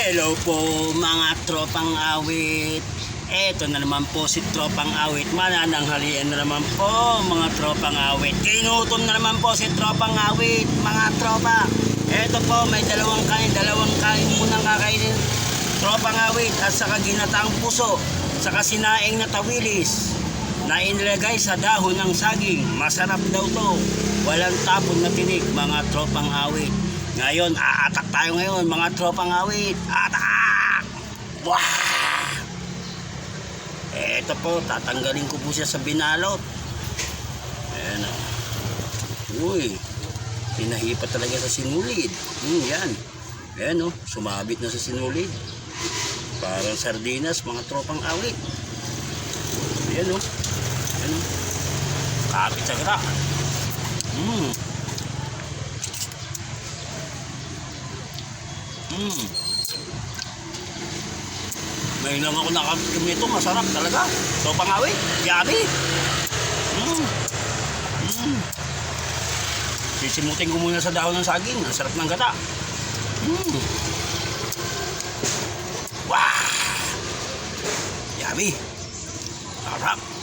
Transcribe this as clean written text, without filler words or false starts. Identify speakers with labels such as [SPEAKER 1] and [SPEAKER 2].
[SPEAKER 1] Hello po mga tropang awit. Eto na naman po si tropang awit. Manananghalian na naman po mga tropang awit. Ginutom na naman po si tropang awit mga tropa. Eto po may dalawang kain munang kakainin tropang awit. At saka ginataang puso, saka sinaing na tawilis na inilagay sa dahon ng saging. Masarap daw to. Walang tapon na tinik mga tropang awit. Ngayon, aatak tayo ngayon mga tropang awit. Atak! Wah! Eto po, tatanggalin ko po siya sa binalot. Ayan o. Uy, pinahipa talaga sa sinulid. Yan. Ayan o, sumabit na sa sinulid. Parang sardinas mga tropang awit. Ayan o. Ayan o. Kapit sa gra. Ngayon lang ako nakatikim nito, masarap talaga. Tropang awit, yummy. Sisimutin ko muna sa dahon ng saging, ang sarap ng gata. Wow! Yummy. Sarap.